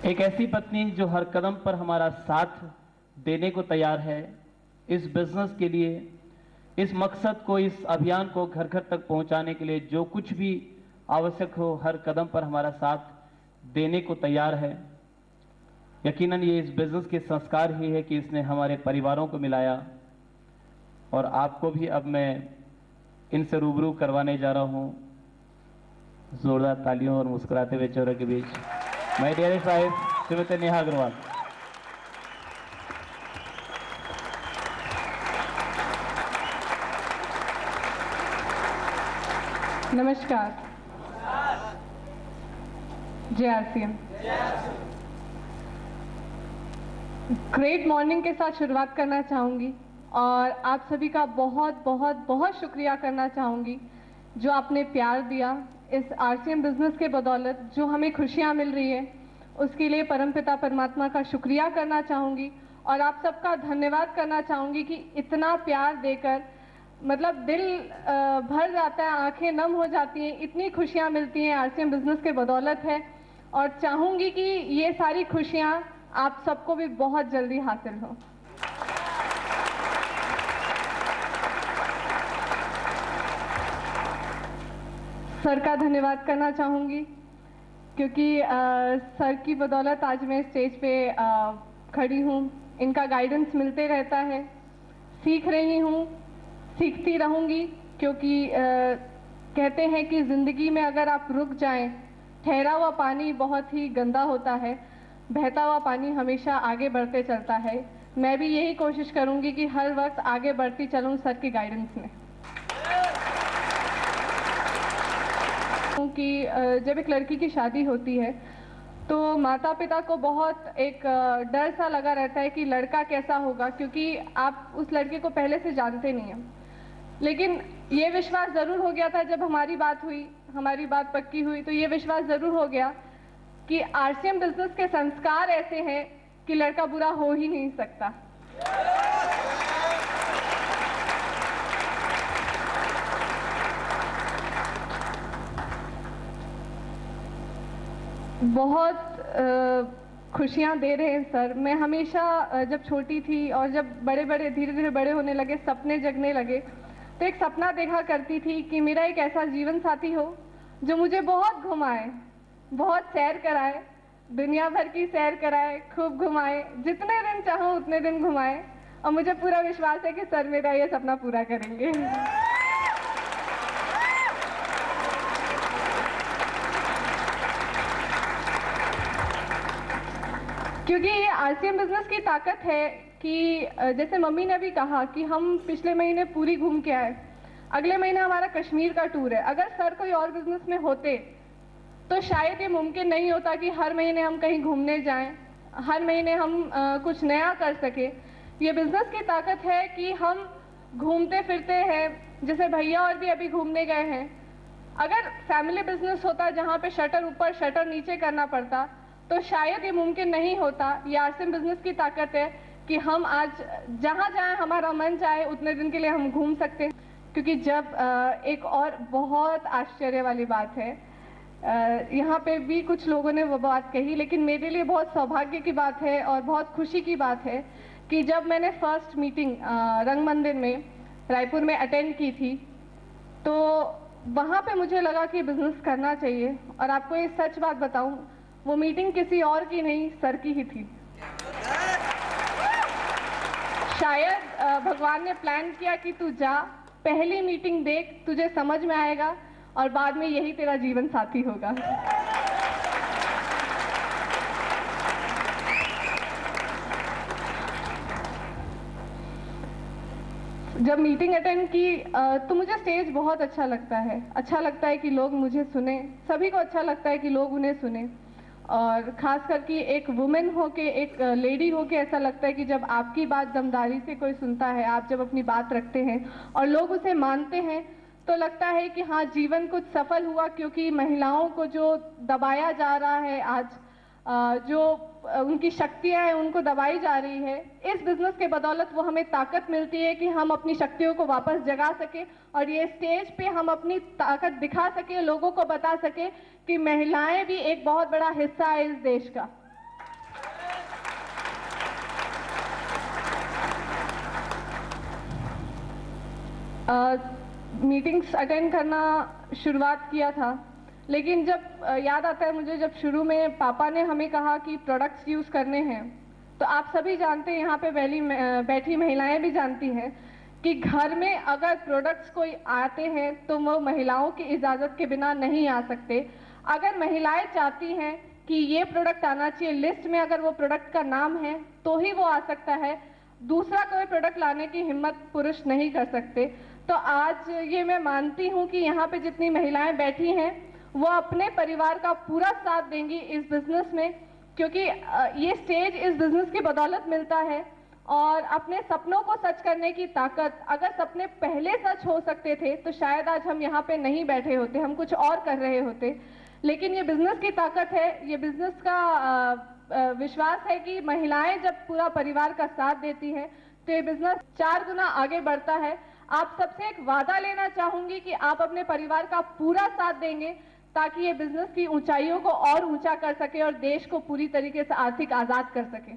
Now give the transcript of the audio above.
एक ऐसी पत्नी जो हर कदम पर हमारा साथ देने को तैयार है, इस बिजनेस के लिए, इस मकसद को, इस अभियान को घर घर तक पहुंचाने के लिए जो कुछ भी आवश्यक हो हर कदम पर हमारा साथ देने को तैयार है। यकीनन ये इस बिजनेस के संस्कार ही है कि इसने हमारे परिवारों को मिलाया। और आपको भी अब मैं इनसे रूबरू करवाने जा रहा हूं जोरदार तालियों और मुस्कुराते हुए चेहरों के बीच my dearest wife Shrimati Neha Agarwal. नमस्कार। जय आरसीएम। ग्रेट मॉर्निंग के साथ शुरुआत करना चाहूँगी और आप सभी का बहुत बहुत बहुत शुक्रिया करना चाहूँगी जो आपने प्यार दिया। इस आरसीएम बिजनेस के बदौलत जो हमें खुशियाँ मिल रही है उसके लिए परमपिता परमात्मा का शुक्रिया करना चाहूँगी और आप सबका धन्यवाद करना चाहूँगी कि इतना प्यार देकर मतलब दिल भर जाता है, आंखें नम हो जाती हैं, इतनी खुशियाँ मिलती हैं आरसीएम बिजनेस के बदौलत है। और चाहूँगी कि ये सारी खुशियाँ आप सबको भी बहुत जल्दी हासिल हो। सर का धन्यवाद करना चाहूँगी क्योंकि सर की बदौलत आज मैं स्टेज पे खड़ी हूँ। इनका गाइडेंस मिलते रहता है, सीख रही हूँ, सीखती रहूँगी क्योंकि कहते हैं कि ज़िंदगी में अगर आप रुक जाएं, ठहरा हुआ पानी बहुत ही गंदा होता है, बहता हुआ पानी हमेशा आगे बढ़ते चलता है। मैं भी यही कोशिश करूँगी कि हर वक्त आगे बढ़ती चलूँ सर की गाइडेंस में। कि जब एक लड़की की शादी होती है तो माता पिता को बहुत एक डर सा लगा रहता है कि लड़का कैसा होगा, क्योंकि आप उस लड़के को पहले से जानते नहीं हैं। लेकिन ये विश्वास ज़रूर हो गया था जब हमारी बात हुई, हमारी बात पक्की हुई, तो ये विश्वास ज़रूर हो गया कि आरसीएम बिजनेस के संस्कार ऐसे हैं कि लड़का बुरा हो ही नहीं सकता। बहुत खुशियाँ दे रहे हैं सर। मैं हमेशा जब छोटी थी और जब धीरे धीरे बड़े होने लगे, सपने जगने लगे, तो एक सपना देखा करती थी कि मेरा एक ऐसा जीवन साथी हो जो मुझे बहुत घुमाए, बहुत सैर कराए, दुनिया भर की सैर कराए, खूब घुमाए, जितने दिन चाहूँ उतने दिन घुमाए। और मुझे पूरा विश्वास है कि सर मेरा ये सपना पूरा करेंगे। क्योंकि ये आरसीएम बिजनेस की ताकत है कि जैसे मम्मी ने भी कहा कि हम पिछले महीने पूरी घूम के आए, अगले महीने हमारा कश्मीर का टूर है। अगर सर कोई और बिजनेस में होते तो शायद ये मुमकिन नहीं होता कि हर महीने हम कहीं घूमने जाएं, हर महीने हम कुछ नया कर सके। ये बिजनेस की ताकत है कि हम घूमते फिरते हैं, जैसे भैया और भी अभी घूमने गए हैं। अगर फैमिली बिजनेस होता जहाँ पे शटर ऊपर शटर नीचे करना पड़ता तो शायद ये मुमकिन नहीं होता। ये आरसीएम बिजनेस की ताकत है कि हम आज जहाँ जाएं हमारा मन चाहे उतने दिन के लिए हम घूम सकते हैं। क्योंकि जब एक और बहुत आश्चर्य वाली बात है, यहाँ पे भी कुछ लोगों ने वो बात कही, लेकिन मेरे लिए बहुत सौभाग्य की बात है और बहुत खुशी की बात है कि जब मैंने फर्स्ट मीटिंग रंग मंदिर में रायपुर में अटेंड की थी तो वहाँ पे मुझे लगा कि बिजनेस करना चाहिए। और आपको ये सच बात बताऊँ, वो मीटिंग किसी और की नहीं, सर की ही थी। शायद भगवान ने प्लान किया कि तू जा, पहली मीटिंग देख, तुझे समझ में आएगा और बाद में यही तेरा जीवन साथी होगा। जब मीटिंग अटेंड की तो मुझे स्टेज बहुत अच्छा लगता है। अच्छा लगता है कि लोग मुझे सुने, सभी को अच्छा लगता है कि लोग उन्हें सुने। और खास करके एक वुमेन हो के, एक लेडी हो के ऐसा लगता है कि जब आपकी बात दमदारी से कोई सुनता है, आप जब अपनी बात रखते हैं और लोग उसे मानते हैं तो लगता है कि हाँ, जीवन कुछ सफल हुआ। क्योंकि महिलाओं को जो दबाया जा रहा है आज, जो उनकी शक्तियां हैं उनको दबाई जा रही है, इस बिजनेस के बदौलत वो हमें ताकत मिलती है कि हम अपनी शक्तियों को वापस जगा सके और ये स्टेज पे हम अपनी ताकत दिखा सके, लोगों को बता सके कि महिलाएं भी एक बहुत बड़ा हिस्सा है इस देश का। मीटिंग्स अटेंड करना शुरुआत किया था, लेकिन जब याद आता है मुझे जब शुरू में पापा ने हमें कहा कि प्रोडक्ट्स यूज़ करने हैं, तो आप सभी जानते हैं, यहाँ पे बैठी महिलाएं भी जानती हैं कि घर में अगर प्रोडक्ट्स कोई आते हैं तो वो महिलाओं की इजाज़त के बिना नहीं आ सकते। अगर महिलाएं चाहती हैं कि ये प्रोडक्ट आना चाहिए, लिस्ट में अगर वो प्रोडक्ट का नाम है तो ही वो आ सकता है, दूसरा कोई प्रोडक्ट लाने की हिम्मत पुरुष नहीं कर सकते। तो आज ये मैं मानती हूँ कि यहाँ पे जितनी महिलाएं बैठी हैं वो अपने परिवार का पूरा साथ देंगी इस बिजनेस में, क्योंकि ये स्टेज इस बिजनेस की बदौलत मिलता है। और अपने सपनों को सच करने की ताकत, अगर सपने पहले सच हो सकते थे तो शायद आज हम यहाँ पे नहीं बैठे होते, हम कुछ और कर रहे होते। लेकिन ये बिजनेस की ताकत है, ये बिजनेस का विश्वास है कि महिलाएं जब पूरा परिवार का साथ देती हैं तो ये बिजनेस 4 गुना आगे बढ़ता है। आप सबसे एक वादा लेना चाहूंगी कि आप अपने परिवार का पूरा साथ देंगे ताकि ये बिजनेस की ऊंचाइयों को और ऊंचा कर सके और देश को पूरी तरीके से आर्थिक आजाद कर सके।